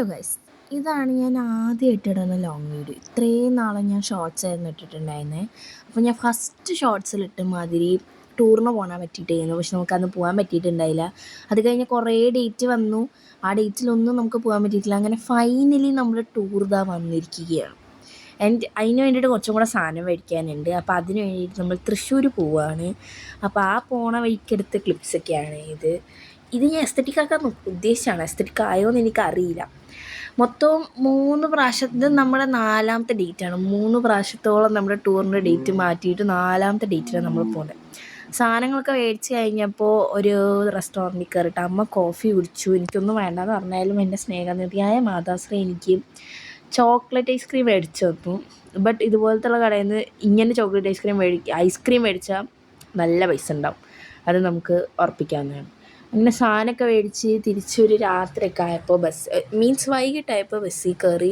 Hello guys, ഇതാണ് ഞാൻ ആദ്യമായിട്ട് ഇടുന്ന ലോങ് വീഡിയോ. ഇത്രയും നാളെ ഞാൻ ഷോർട്സ് ആയിരുന്നു ഇട്ടിട്ടുണ്ടായിരുന്നത്. അപ്പോൾ ഞാൻ ഫസ്റ്റ് ഷോർട്സിലിട്ട് മാതിരി ടൂറിന് പോകാൻ പറ്റിയിട്ടായിരുന്നു. പക്ഷെ നമുക്കന്ന് പോകാൻ പറ്റിയിട്ടുണ്ടായില്ല. അത് കഴിഞ്ഞ് കുറേ ഡേറ്റ് വന്നു. ആ ഡേറ്റിലൊന്നും നമുക്ക് പോകാൻ പറ്റിയിട്ടില്ല. അങ്ങനെ ഫൈനലി നമ്മുടെ ടൂർ ഇതാ വന്നിരിക്കുകയാണ്. അതിന് വേണ്ടിയിട്ട് കുറച്ചും കൂടെ സാധനം മേടിക്കാനുണ്ട്. അപ്പോൾ അതിന് വേണ്ടിയിട്ട് നമ്മൾ തൃശ്ശൂർ പോവുകയാണ്. അപ്പോൾ ആ പോണ വഴിക്കെടുത്ത ക്ലിപ്സൊക്കെയാണ് ഇത് ഞാൻ എസ്തറ്റിക്കാക്കാൻ ഉദ്ദേശിച്ചാണ്. എസ്തറ്റിക് ആയോ എന്ന് എനിക്കറിയില്ല. മൊത്തം 3 പ്രാവശ്യം, ഇത് നമ്മുടെ 4ാമത്തെ ഡേറ്റാണ്. 3 പ്രാവശ്യത്തോളം നമ്മുടെ ടൂറിൻ്റെ ഡേറ്റ് മാറ്റിയിട്ട് 4ാമത്തെ ഡേറ്റിലാണ് നമ്മൾ പോകുന്നത്. സാധനങ്ങളൊക്കെ മേടിച്ച് കഴിഞ്ഞപ്പോൾ ഒരു റെസ്റ്റോറൻറ്റിൽ കയറിയിട്ട് അമ്മ കോഫി കുടിച്ചു. എനിക്കൊന്നും വേണ്ടെന്ന് പറഞ്ഞാലും എൻ്റെ സ്നേഹനിധിയായ മാതാശ്രീ എനിക്ക് ചോക്ലേറ്റ് ഐസ്ക്രീം മേടിച്ചു തന്നു. ബട്ട് ഇതുപോലത്തുള്ള കടയിൽ നിന്ന് ഇങ്ങനെ ചോക്ലേറ്റ് ഐസ്ക്രീം മേടിച്ചാൽ നല്ല പൈസ ഉണ്ടാവും. അത് നമുക്ക് ഉറപ്പിക്കാവുന്നതാണ്. അങ്ങനെ സാധനമൊക്കെ മേടിച്ച് തിരിച്ചൊരു രാത്രിയൊക്കെ ആയപ്പോൾ വൈകിട്ടായപ്പോൾ ബസ്സിൽ കയറി.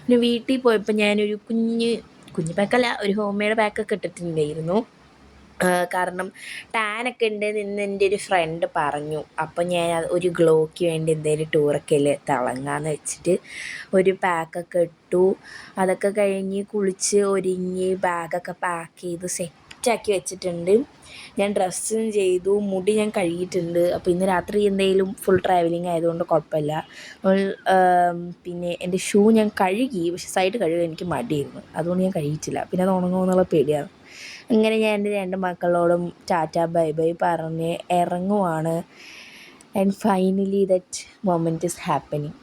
പിന്നെ വീട്ടിൽ പോയപ്പോൾ ഞാനൊരു കുഞ്ഞ് പാക്കല്ല, ഒരു ഹോം മെയ്ഡ് പാക്കൊക്കെ ഇട്ടിട്ടുണ്ടായിരുന്നു. കാരണം ടാനൊക്കെ ഉണ്ട് എന്ന് എൻ്റെ ഒരു ഫ്രണ്ട് പറഞ്ഞു. അപ്പോൾ ഞാൻ ഒരു ഗ്ലോയ്ക്ക് വേണ്ടി എന്തെങ്കിലും ടൂറൊക്കെ അല്ലേ തിളങ്ങാന്ന് വെച്ചിട്ട് ഒരു പാക്കൊക്കെ ഇട്ടു. അതൊക്കെ കഴിഞ്ഞ് കുളിച്ച് ഒരുങ്ങി ബാഗൊക്കെ പാക്ക് ചെയ്ത് സെറ്റാക്കി വെച്ചിട്ടുണ്ട്. ഞാൻ ഡ്രസ്സും ചെയ്തു, മുടി ഞാൻ കഴുകിയിട്ടുണ്ട്. അപ്പോൾ ഇന്ന് രാത്രി എന്തെങ്കിലും ഫുൾ ട്രാവലിംഗ് ആയതുകൊണ്ട് കുഴപ്പമില്ല. പിന്നെ എൻ്റെ ഷൂ ഞാൻ കഴുകി, പക്ഷെ സൈഡ് കഴുകാൻ എനിക്ക് മടിയായിരുന്നു, അതുകൊണ്ട് ഞാൻ കഴുകിയിട്ടില്ല. പിന്നെ അത് ഉണങ്ങുമെന്നുള്ള പേടിയാണ്. അങ്ങനെ ഞാൻ എൻ്റെ 2 മക്കളോടും ടാറ്റ ബൈ ബൈ പറഞ്ഞ് ഇറങ്ങുവാണ്. And finally that moment is happening.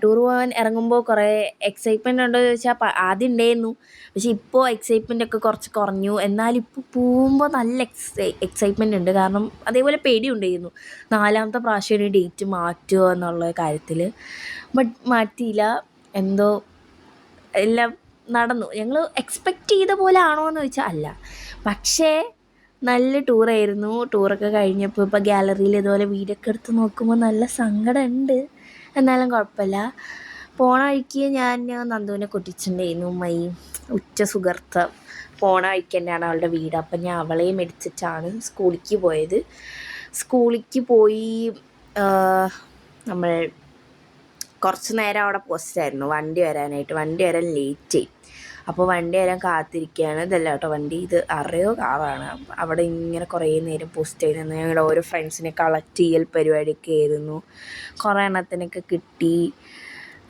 Tour പോകാൻ ഇറങ്ങുമ്പോൾ കുറേ എക്സൈറ്റ്മെൻ്റ് ഉണ്ടോ എന്ന് ചോദിച്ചാൽ ആദ്യം ഉണ്ടായിരുന്നു. പക്ഷേ ഇപ്പോൾ എക്സൈറ്റ്മെൻ്റൊക്കെ കുറച്ച് കുറഞ്ഞു. എന്നാലും ഇപ്പോൾ പോകുമ്പോൾ നല്ല എക്സൈറ്റ്മെൻ്റ് ഉണ്ട്. കാരണം അതേപോലെ പേടിയുണ്ടായിരുന്നു 4ാമത്തെ പ്രാവശ്യം ഒരു ഡേറ്റ് മാറ്റുമോ എന്നുള്ള കാര്യത്തിൽ. ബട്ട് മാറ്റിയില്ല. എന്തോ എല്ലാം നടന്നു. ഞങ്ങൾ എക്സ്പെക്റ്റ് ചെയ്ത പോലെ ആണോ എന്ന് ചോദിച്ചാൽ അല്ല. പക്ഷേ നല്ല ടൂറായിരുന്നു. ടൂറൊക്കെ കഴിഞ്ഞപ്പോൾ ഇപ്പോൾ ഗാലറിയിൽ ഇതുപോലെ വീഡിയോ ഒക്കെ എടുത്ത് നോക്കുമ്പോൾ നല്ല സങ്കടമുണ്ട്. എന്നാലും കുഴപ്പമില്ല. പോണ വഴിക്ക് ഞാൻ നന്ദുവിനെ കൊട്ടിച്ചിട്ടുണ്ടായിരുന്നു. ഉറ്റ സുഹൃത്ത് പോണ വഴിക്ക് തന്നെയാണ് അവളുടെ വീട്. അപ്പം ഞാൻ അവളെയും എടുത്തിട്ടാണ് സ്കൂളിലേക്ക് പോയത്. സ്കൂളിലേക്ക് പോയി നമ്മൾ കുറച്ച് നേരം അവിടെ പോസ്റ്റായിരുന്നു വണ്ടി വരാനായിട്ട്. വണ്ടി വരാൻ ലേറ്റായി. അപ്പോൾ വണ്ടി വരാൻ കാത്തിരിക്കുകയാണ്. ഇതല്ല കേട്ടോ വണ്ടി, ഇത് അറിയോ കാറാണ്. അവിടെ ഇങ്ങനെ കുറേ നേരം പോസ്റ്റ് ചെയ്തിരുന്നു. ഞങ്ങളുടെ ഓരോ ഫ്രണ്ട്സിനെ കളക്ട് ചെയ്യൽ പരിപാടിയൊക്കെ ആയിരുന്നു. കുറേ എണ്ണത്തിനൊക്കെ കിട്ടി.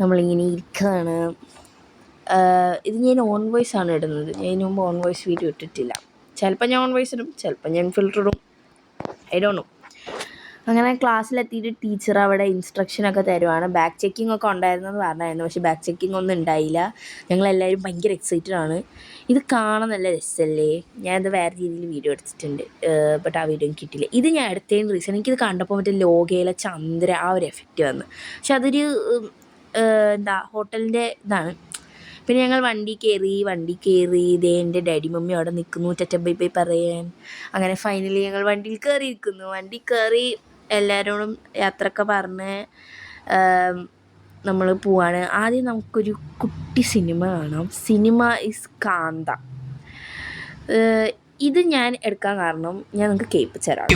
നമ്മളിങ്ങനെ ഇരിക്കുകയാണ്. ഇത് ഞാൻ ഓൺ വോയിസ് ആണ് ഇടുന്നത്. ഞാൻ ഇതിന് മുമ്പ് ഓൺ വോയിസ് വീഡിയോ ഇട്ടിട്ടില്ല. ചിലപ്പോൾ ഞാൻ ഓൺ വോയിസ് ഇടും, ചിലപ്പോൾ ഞാൻ ഫിൽറ്റർ ഇടും, ഐ ഡോണ്ട് നോ. അങ്ങനെ ക്ലാസ്സിലെത്തിയിട്ട് ടീച്ചർ അവിടെ ഇൻസ്ട്രക്ഷനൊക്കെ തരുവാണ്. ബാക്ക് ചെക്കിംഗ് ഒക്കെ ഉണ്ടായിരുന്നെന്ന് പറഞ്ഞായിരുന്നു, പക്ഷേ ബാക്ക് ചെക്കിംഗ് ഒന്നും ഉണ്ടായില്ല. ഞങ്ങളെല്ലാവരും ഭയങ്കര എക്സൈറ്റഡ് ആണ്. ഇത് കാണാൻ നല്ല രസമല്ലേ. ഞാനത് വേറെ രീതിയിൽ വീഡിയോ എടുത്തിട്ടുണ്ട്, ബട്ട് ആ വീഡിയോ എനിക്ക് കിട്ടില്ല. ഇത് ഞാൻ എടുത്തതിന് റീസൺ എനിക്കിത് കണ്ടപ്പോൾ മറ്റേ ലോകയിലെ ചന്ദ്ര ആ ഒരു എഫക്റ്റ് വന്നു. പക്ഷെ അതൊരു ഹോട്ടലിൻ്റെ ഇതാണ്. പിന്നെ ഞങ്ങൾ വണ്ടി കയറി ഇതേ എൻ്റെ ഡാഡി മമ്മി അവിടെ നിൽക്കുന്നു ടാറ്റ ബൈ ബൈ പറയാൻ. അങ്ങനെ ഫൈനലി ഞങ്ങൾ വണ്ടിയിൽ കയറിയിരിക്കുന്നു. വണ്ടി കയറി എല്ലാവരോടും യാത്രയൊക്കെ പറഞ്ഞ് നമ്മൾ പോവാണ്. ആദ്യം നമുക്കൊരു കുട്ടി സിനിമ കാണാം. സിനിമ ഈസ് കാന്ത. ഇത് ഞാൻ എടുക്കാൻ കാരണം ഞാൻ നിങ്ങൾക്ക് കേൾപ്പിച്ചു തരാം.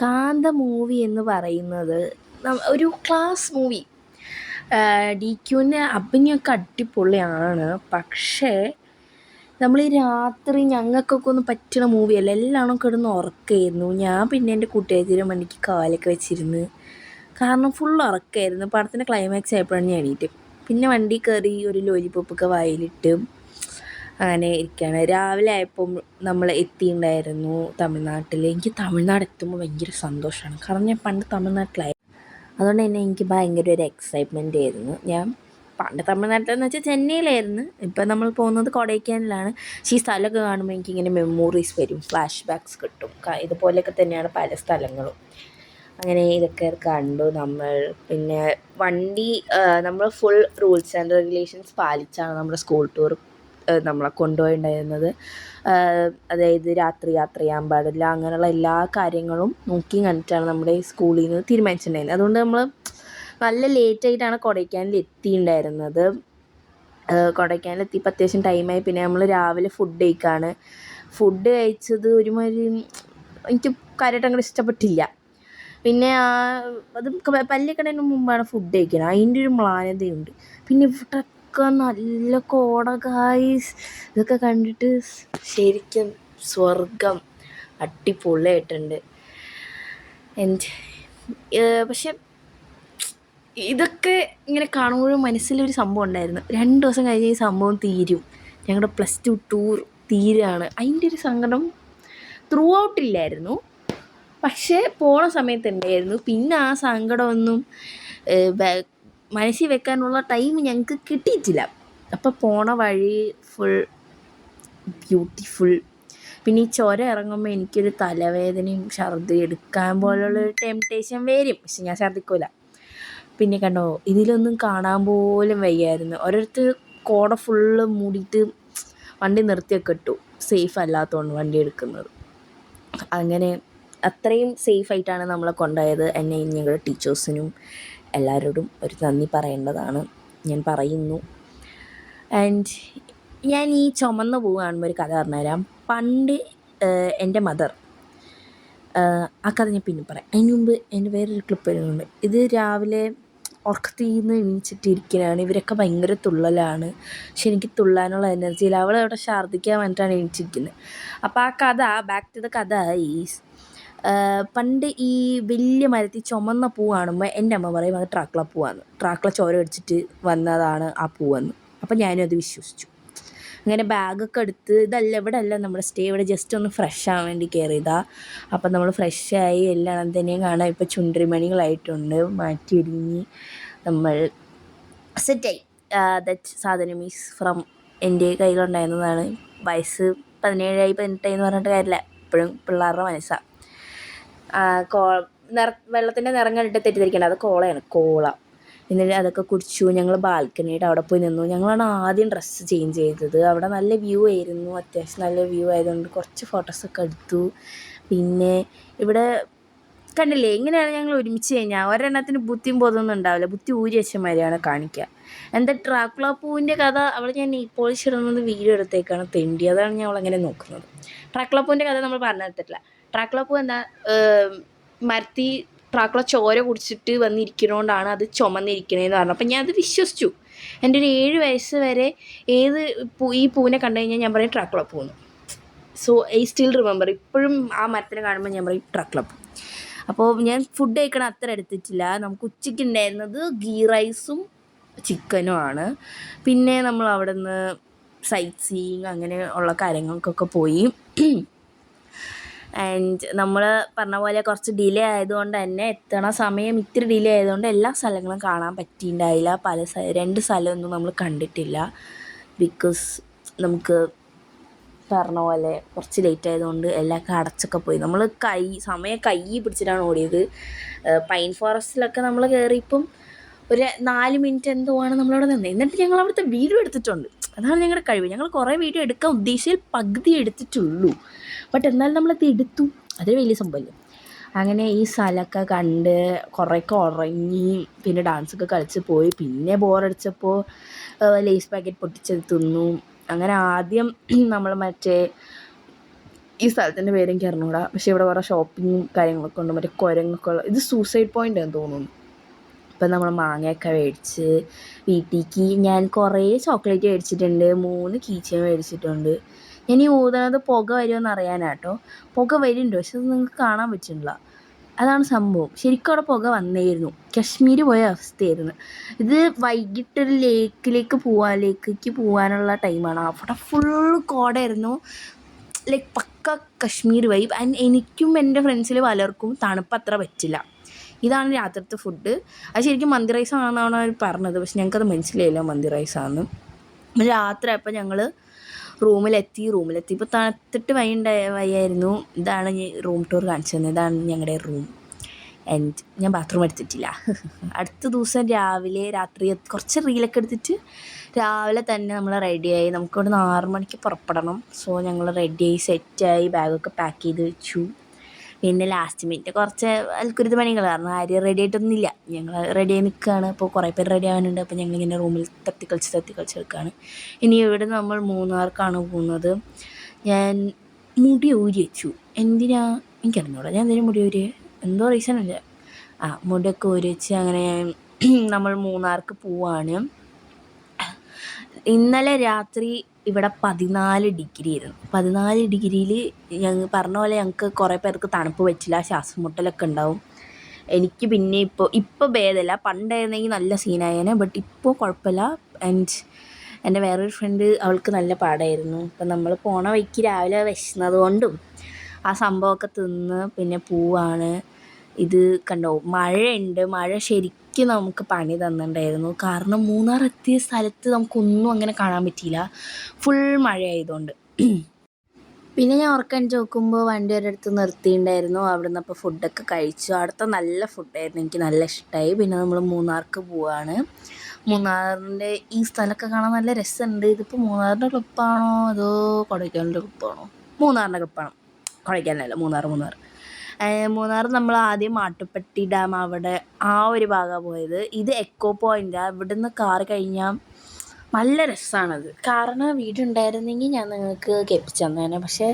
കാന്ത മൂവി എന്ന് പറയുന്നത് ഒരു ക്ലാസ് മൂവി. DQൻ്റെ അഭിനയമൊക്കെ അടിപൊളിയാണ്. പക്ഷേ നമ്മൾ ഈ രാത്രി ഞങ്ങൾക്കൊക്കെ ഒന്നും പറ്റുന്ന മൂവിയല്ല. എല്ലാവരും കിടന്ന് ഉറക്കമായിരുന്നു. ഞാൻ പിന്നെ എൻ്റെ കൂട്ടുകാരിയുടെ വണ്ടിക്ക് കാലൊക്കെ വെച്ചിരുന്ന്, കാരണം ഫുൾ ഉറക്കമായിരുന്നു. പടത്തിൻ്റെ ക്ലൈമാക്സ് ആയപ്പോഴാണ് ഞാൻ എണീറ്റ്. പിന്നെ വണ്ടി കയറി ഒരു ലോലിപോപ്പൊക്കെ വായിലിട്ട് അങ്ങനെ ഇരിക്കുകയാണ്. രാവിലെ ആയപ്പം നമ്മൾ എത്തിയിട്ടുണ്ടായിരുന്നു തമിഴ്നാട്ടിൽ. എനിക്ക് തമിഴ്നാട് എത്തുമ്പോൾ ഭയങ്കര സന്തോഷമാണ്, കാരണം ഞാൻ പണ്ട് തമിഴ്നാട്ടിലായിരുന്നു. അതുകൊണ്ട് തന്നെ എനിക്ക് ഭയങ്കര ഒരു എക്സൈറ്റ്മെൻ്റ് ആയിരുന്നു. ഞാൻ പണ്ട് തമിഴ്നാട്ടിലെന്ന് വെച്ചാൽ ചെന്നൈയിലായിരുന്നു. ഇപ്പം നമ്മൾ പോകുന്നത് കൊടൈക്കനാലാണ്. പക്ഷേ ഈ സ്ഥലമൊക്കെ കാണുമ്പോൾ എനിക്കിങ്ങനെ മെമ്മോറീസ് വരും, ഫ്ലാഷ് ബാക്ക്സ് കിട്ടും. ഇതുപോലെയൊക്കെ തന്നെയാണ് പല സ്ഥലങ്ങളും. അങ്ങനെ ഇതൊക്കെ കണ്ടു നമ്മൾ. പിന്നെ വണ്ടി നമ്മൾ ഫുൾ റൂൾസ് ആൻഡ് റെഗുലേഷൻസ് പാലിച്ചാണ് നമ്മുടെ സ്കൂൾ ടൂർ നമ്മളെ കൊണ്ടുപോയിട്ടുണ്ടായിരുന്നത്. അതായത് രാത്രി യാത്ര ചെയ്യാൻ പാടില്ല, അങ്ങനെയുള്ള എല്ലാ കാര്യങ്ങളും നോക്കി കണ്ടിട്ടാണ് നമ്മുടെ സ്കൂളിൽ നിന്ന് തീരുമാനിച്ചിട്ടുണ്ടായിരുന്നത്. അതുകൊണ്ട് നമ്മൾ നല്ല ലേറ്റായിട്ടാണ് കൊടൈക്കനാലിൽ എത്തിയിട്ടുണ്ടായിരുന്നത്. കൊടൈക്കനാലിലെത്തിയപ്പോൾ അത്യാവശ്യം ടൈമായി. പിന്നെ നമ്മൾ രാവിലെ ഫുഡ് കഴിക്കുകയാണ്. ഫുഡ് കഴിച്ചത് ഒരുമാതിരി എനിക്ക് കാര്യമായിട്ട് അങ്ങോട്ട് ഇഷ്ടപ്പെട്ടില്ല. പിന്നെ അത് പല്ലിക്കടേന് മുമ്പാണ് ഫുഡ് കഴിക്കുന്നത്, അതിൻ്റെ ഒരു മ്ലാനതയുണ്ട്. പിന്നെ ഇവിടെയൊക്കെ നല്ല കോട ഗായ്സ്, ഇതൊക്കെ കണ്ടിട്ട് ശരിക്കും സ്വർഗം അടിപൊളിയായിട്ടുണ്ട്. പക്ഷെ ഇതൊക്കെ ഇങ്ങനെ കാണുമ്പോഴും മനസ്സിലൊരു സംഭവം ഉണ്ടായിരുന്നു, 2 ദിവസം കഴിഞ്ഞ് ഈ സംഭവം തീരും, ഞങ്ങളുടെ +2 ടൂർ തീരുകയാണ്. അതിൻ്റെ ഒരു സങ്കടം ത്രൂ ഔട്ടില്ലായിരുന്നു, പക്ഷേ പോണ സമയത്തുണ്ടായിരുന്നു. പിന്നെ ആ സങ്കടമൊന്നും മനസ്സിൽ വെക്കാനുള്ള ടൈം ഞങ്ങൾക്ക് കിട്ടിയിട്ടില്ല. അപ്പോൾ പോണ വഴി ഫുൾ ബ്യൂട്ടിഫുൾ. പിന്നെ ഈ ചുരം ഇറങ്ങുമ്പോൾ എനിക്കൊരു തലവേദനയും ഛർദി എടുക്കാൻ പോലുള്ളൊരു ടെംപ്റ്റേഷൻ വരും, പക്ഷെ ഞാൻ ഛർദിക്കൂല. പിന്നെ കണ്ടോ, ഇതിലൊന്നും കാണാൻ പോലും വയ്യായിരുന്നു. ഓരോരുത്തർ കോട ഫുള്ള് മൂടിയിട്ട് വണ്ടി നിർത്തിയൊക്കെ ഇട്ടു, സേഫ് അല്ലാത്തതുകൊണ്ട് വണ്ടി എടുക്കുന്നത്. അങ്ങനെ അത്രയും സേഫായിട്ടാണ് നമ്മളെ കൊണ്ടുപോയത്. എന്നെ ഞങ്ങളുടെ ടീച്ചേഴ്സിനും എല്ലാവരോടും ഒരു നന്ദി പറയേണ്ടതാണ്, ഞാൻ പറയുന്നു. ആൻഡ് ഞാൻ ഈ ചുമന്ന പൂ കാണുമ്പോൾ ഒരു കഥ പറഞ്ഞുതരാം. പണ്ട് എൻ്റെ മദർ, ആ കഥ ഞാൻ പിന്നെ പറയാം. അതിന് മുമ്പ് എൻ്റെ വേറൊരു ക്ലിപ്പ് വരുന്നുണ്ട്. ഇത് രാവിലെ ഉറക്കത്തിൽ നിന്ന് എണീച്ചിട്ടിരിക്കലാണ്. ഇവരൊക്കെ ഭയങ്കര തുള്ളലാണ്, പക്ഷെ എനിക്ക് തുള്ളാനുള്ള എനർജിയില്ല. അവളവിടെ ഛർദ്ദിക്കാൻ വേണ്ടിയിട്ടാണ് എണീച്ചിരിക്കുന്നത്. അപ്പോൾ ആ കഥ, ബാക്ക് ടു ദ കഥ ഈസ്, പണ്ട് ഈ വലിയ മരത്തിൽ ചുമന്ന പൂ കാണുമ്പോൾ എൻ്റെ അമ്മ പറയും അത് ട്രാക്കുള പൂവാന്ന്, ട്രാക്കുള ചോര അടിച്ചിട്ട് വന്നതാണ് ആ പൂവെന്ന്. അപ്പം ഞാനും അത് വിശ്വസിച്ചു. അങ്ങനെ ബാഗൊക്കെ എടുത്ത്, ഇവിടെ അല്ല നമ്മുടെ സ്റ്റേ, ഇവിടെ ജസ്റ്റ് ഒന്ന് ഫ്രഷ് ആവാൻ വേണ്ടി കയറിയതാണ്. അപ്പം നമ്മൾ ഫ്രഷായി, എല്ലാം തന്നെയും കാണാം. ഇപ്പോൾ ചുണ്ടരിമണികളായിട്ടുണ്ട്, മാറ്റി ഒരുങ്ങി നമ്മൾ സെറ്റായി. ദറ്റ് സാധനം ഈസ് ഫ്രം എൻ്റെ കയ്യിലുണ്ടായിരുന്നതാണ്. വയസ്സ് 17 18 എന്ന് പറഞ്ഞിട്ട് കാര്യമില്ല, ഇപ്പോഴും പിള്ളേരുടെ മനസ്സാണ്. വെള്ളത്തിൻ്റെ നിറം കണ്ടിട്ട് തെറ്റിദ്ധരിക്കേണ്ട, അത് കോള. എന്നിട്ട് അതൊക്കെ കുടിച്ചു. ഞങ്ങൾ ബാൽക്കണിയുടെ അവിടെ പോയി നിന്നു. ഞങ്ങളാണ് ആദ്യം ഡ്രസ്സ് ചേഞ്ച് ചെയ്തത്. അവിടെ നല്ല വ്യൂ ആയിരുന്നു, അത്യാവശ്യം നല്ല വ്യൂ ആയതുകൊണ്ട് കുറച്ച് ഫോട്ടോസൊക്കെ എടുത്തു. പിന്നെ ഇവിടെ കണ്ടില്ലേ, ഇങ്ങനെയാണ് ഞങ്ങൾ ഒരുമിച്ച് കഴിഞ്ഞാൽ ഒരെണ്ണത്തിന് ബുദ്ധിയും ബോധമൊന്നും ഉണ്ടാവില്ല, ബുദ്ധി ഊരി വെച്ചമാതിരിയാണ് കാണിക്കുക. എന്താ ട്രാക്കുള പൂവിൻ്റെ കഥ, അവൾ ഞാൻ നെയിൽ പോളിഷ് ഇടുന്നത് വീഡിയോ എടുത്തേക്കാണ് തെണ്ടി, അതാണ് ഞാൻ അവളങ്ങനെ നോക്കുന്നത്. ട്രാക്കുള പൂവിൻ്റെ കഥ നമ്മൾ പറഞ്ഞെടുത്തിട്ടില്ല. ട്രാക്കുള പൂ എന്താ, മരത്തിൽ ട്രാക്കുള ചോര കുടിച്ചിട്ട് വന്നിരിക്കുന്നതുകൊണ്ടാണ് അത് ചുമന്നിരിക്കണേന്ന് പറഞ്ഞു. അപ്പം ഞാൻ അത് വിശ്വസിച്ചു. എൻ്റെ ഒരു 7 വയസ്സ് വരെ ഈ പൂവിനെ കണ്ടു കഴിഞ്ഞാൽ ഞാൻ പറയും ട്രാക്കുള പൂന്ന്. So I still remember. ഇപ്പോഴും ആ മരത്തിനെ കാണുമ്പോൾ ഞാൻ പറയും ട്രാക്കുള പൂ. അപ്പോൾ ഞാൻ ഫുഡ് കഴിക്കണം അത്ര എടുത്തിട്ടില്ല. നമുക്ക് ഉച്ചയ്ക്ക് ഉണ്ടായിരുന്നത് ഗീ റൈസും ചിക്കനും ആണ്. പിന്നെ നമ്മൾ അവിടെ നിന്ന് സൈറ്റ് സീയിങ് അങ്ങനെ ഉള്ള കാര്യങ്ങൾക്കൊക്കെ പോയി. ആൻഡ് നമ്മൾ പറഞ്ഞ പോലെ കുറച്ച് ഡിലേ ആയതുകൊണ്ട് തന്നെ എത്തണ സമയം ഇത്തിരി ഡിലേ ആയതുകൊണ്ട് എല്ലാ സ്ഥലങ്ങളും കാണാൻ പറ്റിയിട്ടുണ്ടായില്ല. 2 സ്ഥലമൊന്നും നമ്മൾ കണ്ടിട്ടില്ല. ബിക്കോസ് നമുക്ക് പറഞ്ഞ പോലെ കുറച്ച് ലേറ്റ് ആയതുകൊണ്ട് എല്ലാം അടച്ചൊക്കെ പോയി. നമ്മൾ സമയം കൈ പിടിച്ചിട്ടാണ് ഓടിയത്. പൈൻ ഫോറസ്റ്റിലൊക്കെ നമ്മൾ കയറിയപ്പം ഒരു 4 മിനിറ്റ് എന്തോ ആണ് നമ്മളവിടെ നിന്നത്. എന്നിട്ട് ഞങ്ങൾ അവിടുത്തെ വീഡിയോ എടുത്തിട്ടുണ്ട്. അതാണ് ഞങ്ങളുടെ കഴിവ്. ഞങ്ങൾ കുറേ വീഡിയോ എടുക്കാൻ ഉദ്ദേശിച്ചതിൽ പകുതി എടുത്തിട്ടുള്ളൂ, ബട്ട് എന്നാലും നമ്മളത് എടുത്തു. അതൊരു വലിയ സംഭവമല്ലേ. അങ്ങനെ ഈ സ്ഥലമൊക്കെ കണ്ട് കുറേയൊക്കെ ഉറങ്ങി, പിന്നെ ഡാൻസൊക്കെ കളിച്ച് പോയി. പിന്നെ ബോറടിച്ചപ്പോൾ ലേസ് പാക്കറ്റ് പൊട്ടിച്ചത് തിന്നു. അങ്ങനെ ആദ്യം നമ്മൾ ഈ സ്ഥലത്തിൻ്റെ പേര് എനിക്ക് അറിഞ്ഞൂടാ, പക്ഷേ ഇവിടെ കുറേ ഷോപ്പിങ്ങും കാര്യങ്ങളൊക്കെ ഉണ്ട്. കുരങ്ങൊക്കെ ഉള്ള, ഇത് സൂസൈഡ് പോയിൻ്റ് എന്ന് തോന്നുന്നു. അപ്പം നമ്മൾ മാങ്ങയൊക്കെ മേടിച്ച് വീട്ടിലേക്ക് ഞാൻ കുറേ ചോക്ലേറ്റ് മേടിച്ചിട്ടുണ്ട്, 3 കീ ചെയിൻ മേടിച്ചിട്ടുണ്ട്. ഞാൻ ഈ ഊതുന്നത് പുക വരുമെന്ന് അറിയാനാട്ടോ. പുക വരുന്നുണ്ട്, പക്ഷെ അത് നിങ്ങൾക്ക് കാണാൻ പറ്റുന്നില്ല, അതാണ് സംഭവം. ശരിക്കും അവിടെ പുക വന്നേയിരുന്നു. കശ്മീർ പോയ അവസ്ഥയായിരുന്നു. ഇത് വൈകിട്ടൊരു ലേക്കിലേക്ക് പോകാനുള്ള ടൈമാണ്. അവിടെ ഫുള്ള് കോടയായിരുന്നു, ലൈക്ക് പക്ക കശ്മീർ വൈബ്. ആൻഡ് എനിക്കും എൻ്റെ ഫ്രണ്ട്സിൽ പലർക്കും തണുപ്പ് അത്ര പറ്റില്ല. ഇതാണ് രാത്രിത്തെ ഫുഡ്. അത് ശരിക്കും മന്തി റൈസ് ആണെന്നാണ് അവർ പറഞ്ഞത്, പക്ഷെ ഞങ്ങൾക്കത് മനസ്സിലായില്ല മന്തി റൈസാണെന്ന്. രാത്രി ആയപ്പോൾ ഞങ്ങൾ റൂമിലെത്തിയപ്പോൾ തണുത്തിട്ട് വയ്യായിരുന്നു. ഇതാണ് റൂം ടൂർ കാണിച്ചു തന്നത്. ഇതാണ് ഞങ്ങളുടെ റൂം. ആൻഡ് ഞാൻ ബാത്റൂം എടുത്തിട്ടില്ല. അടുത്ത ദിവസം രാത്രി കുറച്ച് റീലൊക്കെ എടുത്തിട്ട് രാവിലെ തന്നെ നമ്മൾ റെഡിയായി. നമുക്കിവിടെ 6 മണിക്ക് പുറപ്പെടണം. സോ ഞങ്ങൾ റെഡിയായി സെറ്റായി ബാഗൊക്കെ പാക്ക് ചെയ്ത് വെച്ചു. പിന്നെ ലാസ്റ്റ് മിനിറ്റ് കുറച്ച് അൽക്കുരുത് പണികൾ കാരണം ആരും റെഡി ആയിട്ടൊന്നുമില്ല. ഞങ്ങൾ റെഡിയായി നിൽക്കുകയാണ്. അപ്പോൾ കുറേ പേര് റെഡി ആവാനുണ്ട്. അപ്പോൾ ഞങ്ങളിങ്ങനെ റൂമിൽ തത്തിക്കളിച്ച് നിൽക്കുകയാണ്. ഇനി ഇവിടെ നമ്മൾ മൂന്നാർക്കാണ് പോകുന്നത്. ഞാൻ മുടി ഊരി വെച്ചു. എന്തിനാ എനിക്കറിഞ്ഞൂടാ ഞാൻ എന്തിനാ മുടി ഊരി, എന്തോ റീസണില്ല. മുടിയൊക്കെ ഊരി വെച്ച് അങ്ങനെ നമ്മൾ മൂന്നാർക്ക് പോവാണ്. ഇന്നലെ രാത്രി ഇവിടെ 14 ഡിഗ്രി ആയിരുന്നു. 14 ഡിഗ്രിയിൽ ഞങ്ങൾ പറഞ്ഞ പോലെ ഞങ്ങൾക്ക് കുറേ പേർക്ക് തണുപ്പ് പറ്റില്ല, ശ്വാസം മുട്ടലൊക്കെ ഉണ്ടാവും. എനിക്ക് പിന്നെ ഇപ്പോൾ ഭേദമില്ല. പണ്ടായിരുന്നെങ്കിൽ നല്ല സീനായേനെ, ബട്ട് ഇപ്പോൾ കുഴപ്പമില്ല. ആൻഡ് എൻ്റെ വേറൊരു ഫ്രണ്ട്, അവൾക്ക് നല്ല പാടായിരുന്നു. അപ്പം നമ്മൾ പോണ വഴിക്ക് രാവിലെ വിശന്നത് കൊണ്ടും ആ സംഭവമൊക്കെ തിന്ന് പിന്നെ പോവാണ്. ഇത് കണ്ടോ, മഴയുണ്ട്. മഴ ശരിക്കും നമുക്ക് പണി തന്നിട്ടുണ്ടായിരുന്നു. കാരണം മൂന്നാർ എത്തിയ സ്ഥലത്ത് നമുക്കൊന്നും അങ്ങനെ കാണാൻ പറ്റിയില്ല, ഫുൾ മഴയായതുകൊണ്ട്. പിന്നെ ഞാൻ ഉറക്കണിച്ച് നോക്കുമ്പോൾ വണ്ടി ഒരിടത്ത് നിർത്തിയിട്ടുണ്ടായിരുന്നു. അവിടെ നിന്ന് അപ്പോൾ ഫുഡൊക്കെ കഴിച്ചു. അവിടുത്തെ നല്ല ഫുഡായിരുന്നു, എനിക്ക് നല്ല ഇഷ്ടമായി. പിന്നെ നമ്മൾ മൂന്നാർക്ക് പോവാണ്. മൂന്നാറിൻ്റെ ഈ സ്ഥലമൊക്കെ കാണാൻ നല്ല രസമുണ്ട്. ഇതിപ്പോൾ മൂന്നാറിൻ്റെ ക്ലിപ്പാണോ അതോ കൊടൈക്കനാലിൻ്റെ ക്ലിപ്പാണോ? മൂന്നാറിൻ്റെ ക്ലിപ്പാണ്, കൊടൈക്കനാലല്ല, മൂന്നാർ നമ്മൾ ആദ്യം മാട്ടുപ്പെട്ടി ഡാം അവിടെ ആ ഒരു ഭാഗമാണ് പോയത്. ഇത് എക്കോ പോയിൻ്റാണ്. ഇവിടുന്ന് കാറ് കഴിഞ്ഞാൽ നല്ല രസമാണത്. കാരണം വീടുണ്ടായിരുന്നെങ്കിൽ ഞാൻ നിങ്ങൾക്ക് കേൾപ്പിച്ചു തന്നേനെ. പക്ഷേ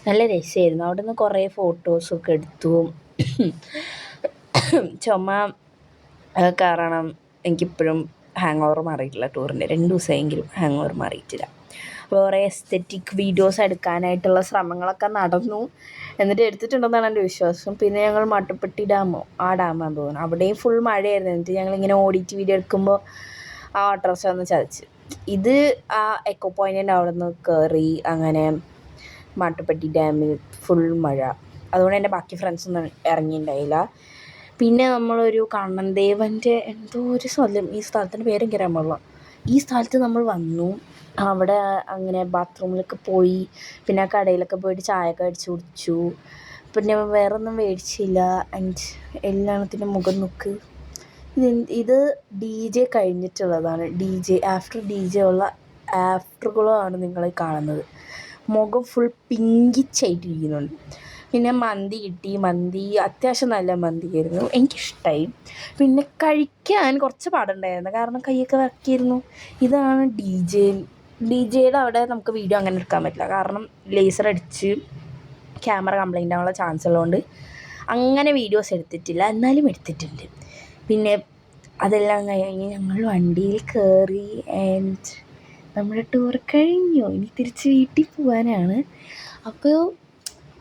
നല്ല രസമായിരുന്നു. അവിടെ നിന്ന് കുറേ ഫോട്ടോസൊക്കെ എടുത്തു. ചുമ കാരണം എനിക്കിപ്പോഴും ഹാങ് ഓവർ മാറിയിട്ടില്ല. ടൂറിൻ്റെ 2 ദിവസമെങ്കിലും ഹാങ് ഓവർ മാറിയിട്ടില്ല. കുറേ എസ്തെറ്റിക് വീഡിയോസ് എടുക്കാനായിട്ടുള്ള ശ്രമങ്ങളൊക്കെ നടന്നു, എന്നിട്ട് എടുത്തിട്ടുണ്ടെന്നാണ് എൻ്റെ വിശ്വാസം. പിന്നെ ഞങ്ങൾ മാട്ടുപ്പെട്ടി ഡാമോ ആ ഡാമാന്ന് തോന്നുന്നു, അവിടെയും ഫുൾ മഴയായിരുന്നു. എന്നിട്ട് ഞങ്ങളിങ്ങനെ ഓടിയിട്ട് വീഡിയോ എടുക്കുമ്പോൾ ആ ഓട്ടോറിക്ഷ ഒന്ന് ചതിച്ച്. ഇത് ആ എക്കോ പോയിൻറ്റിൻ്റെ അവിടെ നിന്ന് കയറി അങ്ങനെ മാട്ടുപ്പെട്ടി ഡാമിൽ ഫുൾ മഴ. അതുകൊണ്ട് എൻ്റെ ബാക്കി ഫ്രണ്ട്സൊന്നും ഇറങ്ങിയിട്ടുണ്ടായില്ല. പിന്നെ നമ്മളൊരു കണ്ണൻദേവൻ്റെ എന്തോ ഒരു സ്ഥലം, ഈ സ്ഥലത്തിൻ്റെ പേര് എനിക്കറിയാൻ പാടില്ല. ഈ സ്ഥലത്ത് നമ്മൾ വന്നു. അവിടെ അങ്ങനെ ബാത്റൂമിലൊക്കെ പോയി, പിന്നെ ആ കടയിലൊക്കെ പോയിട്ട് ചായയൊക്കെ അടിച്ച് കുടിച്ചു. പിന്നെ വേറെ ഒന്നും മേടിച്ചില്ല. ആൻഡ് എല്ലാത്തിൻ്റെ മുഖം നോക്ക്. ഇത് DJ കഴിഞ്ഞിട്ടുള്ളതാണ്. ആഫ്റ്റർ DJ ഉള്ള ആഫ്റ്ററുകളോ ആണ് നിങ്ങൾ കാണുന്നത്. മുഖം ഫുൾ പിങ്കിച്ചായിട്ടിരിക്കുന്നുണ്ട്. പിന്നെ മന്തി കിട്ടി. മന്തി അത്യാവശ്യം നല്ല മന്തിയായിരുന്നു, എനിക്കിഷ്ടമായി. പിന്നെ കഴിക്കാൻ കുറച്ച് പാടുണ്ടായിരുന്നു, കാരണം കൈയൊക്കെ വറക്കിയിരുന്നു. ഇതാണ് DJയുടെ അവിടെ നമുക്ക് വീഡിയോ അങ്ങനെ എടുക്കാൻ പറ്റില്ല, കാരണം ലേസർ അടിച്ച് ക്യാമറ കംപ്ലൈൻ്റ് ആവാനുള്ള ചാൻസ് ഉള്ളതുകൊണ്ട് അങ്ങനെ വീഡിയോസ് എടുത്തിട്ടില്ല. എന്നാലും എടുത്തിട്ടുണ്ട്. പിന്നെ അതെല്ലാം കഴിഞ്ഞ് ഞങ്ങൾ വണ്ടിയിൽ കയറി. ആൻഡ് നമ്മുടെ ടൂർ കഴിഞ്ഞു. ഇനി തിരിച്ച് വീട്ടിൽ പോകാനാണ്. അപ്പോൾ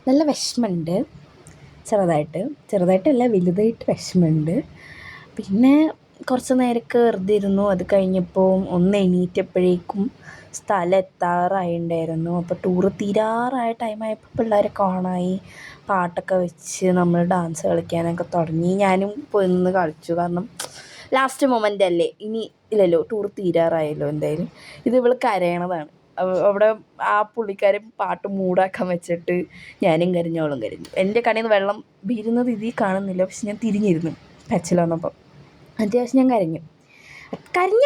നല്ല വിഷമമുണ്ട്, ചെറുതായിട്ടല്ല വലുതായിട്ട് വിഷമമുണ്ട്. പിന്നെ കുറച്ച് നേരമൊക്കെ വെറുതെ ഇരുന്നു. അത് കഴിഞ്ഞപ്പോൾ ഒന്ന് എണീറ്റപ്പോഴേക്കും സ്ഥലം എത്താറായിട്ടുണ്ടായിരുന്നു. അപ്പോൾ ടൂറ് തീരാറായ ടൈമായപ്പോൾ പിള്ളേരെ കാണായി, പാട്ടൊക്കെ വെച്ച് നമ്മൾ ഡാൻസ് കളിക്കാനൊക്കെ തുടങ്ങി. ഞാനും പോയി നിന്ന് കളിച്ചു, കാരണം ലാസ്റ്റ് മൊമെൻ്റ് അല്ലേ, ഇനി ഇല്ലല്ലോ, ടൂർ തീരാറായല്ലോ. എന്തായാലും ഇത് ഇവൾ കരയണതാണ്. അവിടെ ആ പുള്ളിക്കാരൻ പാട്ട് മൂടാക്കാൻ വെച്ചിട്ട് ഞാനും കരഞ്ഞു, അവളും കരഞ്ഞു. എൻ്റെ കണ്ണിൽ നിന്ന് വെള്ളം വീഴുന്നത് ഇതിൽ കാണുന്നില്ല, പക്ഷെ ഞാൻ തിരിഞ്ഞിരുന്നു പച്ചിൽ വന്നപ്പോൾ. അത്യാവശ്യം ഞാൻ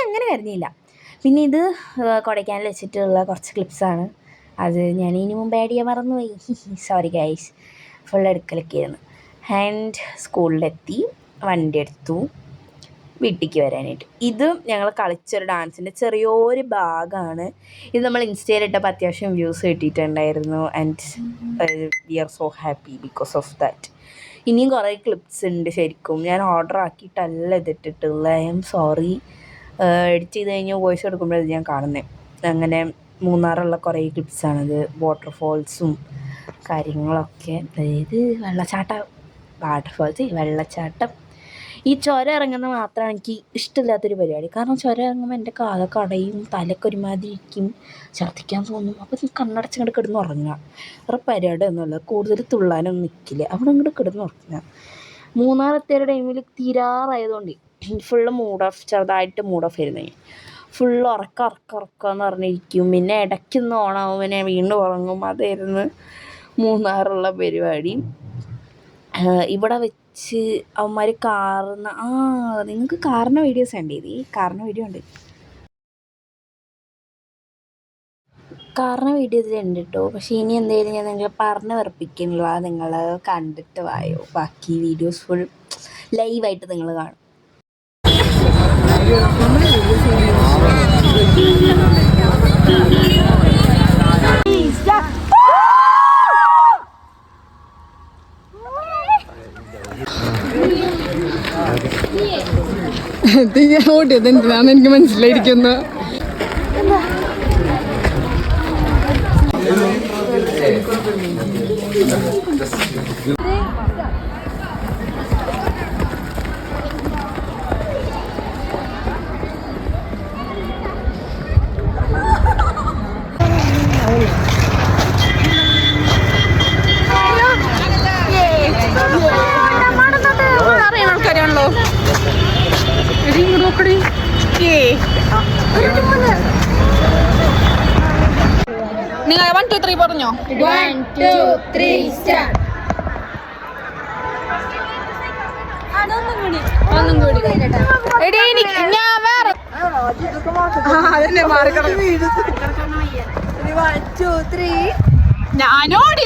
അങ്ങനെ കരഞ്ഞില്ല. പിന്നെ ഇത് കൊടൈക്കനാലിൽ വെച്ചിട്ടുള്ള കുറച്ച് ക്ലിപ്സാണ്. അത് ഞാൻ ഇനി മുമ്പ് ആഡ് ചെയ്യാൻ മറന്നുപോയി, സോറി ഗൈസ്. ഫുൾ എടുക്കലൊക്കെ ആയിരുന്നു. ആൻഡ് സ്കൂളിലെത്തി, വണ്ടി എടുത്തു വീട്ടിലേക്ക് വരാനായിട്ട്. ഇത് ഞങ്ങൾ കളിച്ചൊരു ഡാൻസിൻ്റെ ചെറിയൊരു ഭാഗമാണ്. ഇത് നമ്മൾ ഇൻസ്റ്റയിലിട്ടപ്പോൾ അത്യാവശ്യം വ്യൂസ് കിട്ടിയിട്ടുണ്ടായിരുന്നു. And we are so happy because of that. ഇനിയും കുറേ ക്ലിപ്സ് ഉണ്ട്. ശരിക്കും ഞാൻ ഓർഡർ ആക്കിയിട്ടല്ല ഇതിട്ടിട്ടുള്ളത്, ഐ എം സോറി. എഡിറ്റ് ചെയ്ത് കഴിഞ്ഞ് വോയിസ് എടുക്കുമ്പോഴത് ഞാൻ കാണുന്നത്. അങ്ങനെ മൂന്നാറുള്ള കുറേ ക്ലിപ്സാണിത്, വാട്ടർഫോൾസും കാര്യങ്ങളൊക്കെ. അതായത് വെള്ളച്ചാട്ടം. ഈ ചുരം ഇറങ്ങുന്നത് മാത്രമാണ് എനിക്ക് ഇഷ്ടമില്ലാത്തൊരു പരിപാടി. കാരണം ചുരം ഇറങ്ങുമ്പോൾ എൻ്റെ കാലൊക്കെ അടയും, തലയൊക്കെ ഒരുമാതിരി ഇരിക്കും, ഛർദ്ദിക്കാൻ തോന്നും. അപ്പോൾ നീ കണ്ണടച്ച് അങ്ങോട്ട് കിടന്ന് ഉറങ്ങുക, വേറെ പരിപാടി ഒന്നുമില്ല. കൂടുതൽ തുള്ളാനൊന്നും നിൽക്കില്ല, അവിടെ അങ്ങോട്ട് കിടന്ന് ഉറങ്ങുക. മൂന്നാർ എത്തിയ ടൈമിൽ തീരാറായതുകൊണ്ട് ഫുള്ള് ചെറുതായിട്ട് മൂഡ് ഓഫ് ആയിരുന്നു. ഫുള്ള് ഉറക്കമെന്ന് പറഞ്ഞിരിക്കും. പിന്നെ ഇടയ്ക്കൊന്ന് ഓണാവും, പിന്നെ വീണ്ടും ഉറങ്ങും. അതായിരുന്നു മൂന്നാറുള്ള പരിപാടി. ഇവിടെ വെച്ച് അവന്മാർ നിങ്ങൾക്ക് കാറിൻ്റെ വീഡിയോസ് ഉണ്ട്. കാറിൻ്റെ വീഡിയോ ഉണ്ട്. കാരണം വീഡിയോ ഇതിലുണ്ട് കേട്ടോ. പക്ഷേ ഇനി എന്തെങ്കിലും ഞാൻ നിങ്ങൾ പറഞ്ഞ് വെറുപ്പിക്കുന്നില്ല. നിങ്ങൾ കണ്ടിട്ട് വായോ, ബാക്കി വീഡിയോസ് ഫുൾ ലൈവായിട്ട് നിങ്ങൾ കാണും. ഓട്ടിയത് എന്തിനാന്ന് എനിക്ക് മനസ്സിലായിരിക്കുന്നു. ആൾക്കാരാണല്ലോ നോക്കടി. നിങ്ങൾ 1 2 3 പറഞ്ഞോ. 1 2 3 സ്റ്റാർട്ട്. ഒന്നും കൂടി എടീ ഞാൻ വേറെ അതന്നെ മാറിക്കണം. ഞാനോടി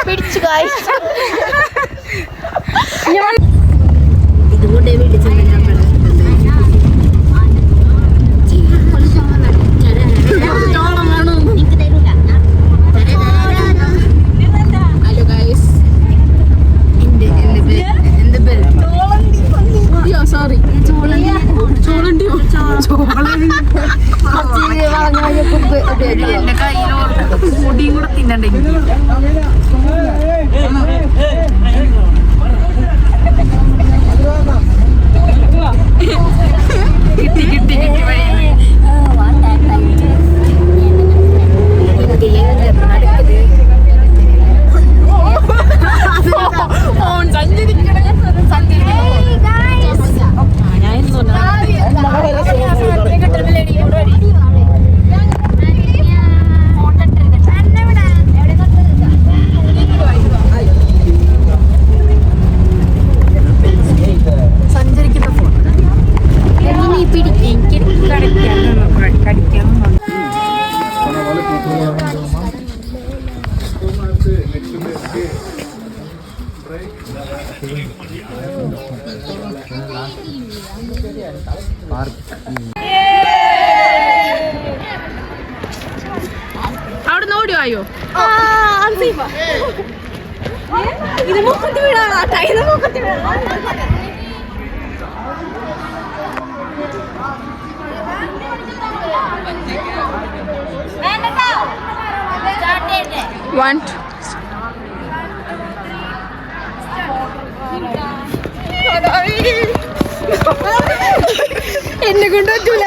പിടിച്ചു കാഴ്ച സോറി എന്റെ കയ്യിലോ മുടിയും കൂടെ തിന്നണ്ടെങ്കിൽ കിട്ടി കിട്ടി കിട്ടി വഴി അവിടെ നിന്ന് ഓടിയോ. ഇത് മൂക്കത്തി വീടാണ്. ഇത് മൂക്കത്തി വീടാണ്. എന്നെ കൊണ്ട് പറ്റൂല.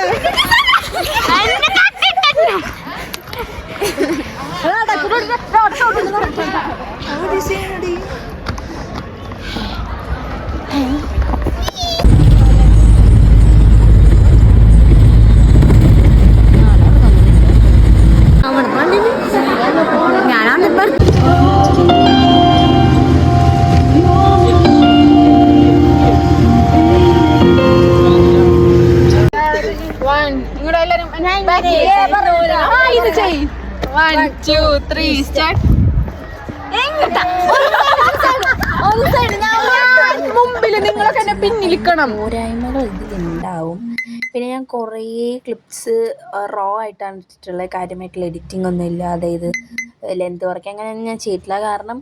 മുമ്പില് നിങ്ങളൊക്കെ എന്നെ പിന്നിലിക്കണം. പോരായ്മകൾ ഇതിലുണ്ടാവും. പിന്നെ ഞാൻ കുറേ ക്ലിപ്സ് റോ ആയിട്ടാണ് ഇട്ടിട്ടുള്ളത്. കാര്യമായിട്ടുള്ള എഡിറ്റിംഗ് ഒന്നും ഇല്ലാതെ ഇത് ലെന്ത് വർക്ക് അങ്ങനെ ഞാൻ ചെയ്തിട്ടില്ല. കാരണം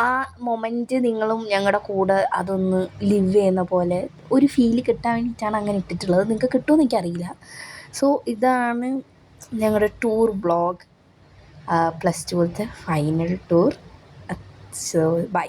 ആ മൊമെൻറ്റ് നിങ്ങളും ഞങ്ങളുടെ കൂടെ അതൊന്ന് ലിവ് ചെയ്യുന്ന പോലെ ഒരു ഫീല് കിട്ടാൻ വേണ്ടിയിട്ടാണ് അങ്ങനെ ഇട്ടിട്ടുള്ളത്. നിങ്ങൾക്ക് കിട്ടുമെന്ന് എനിക്കറിയില്ല. സോ ഇതാണ് ഞങ്ങളുടെ tour vlog, +2 final tour. So by.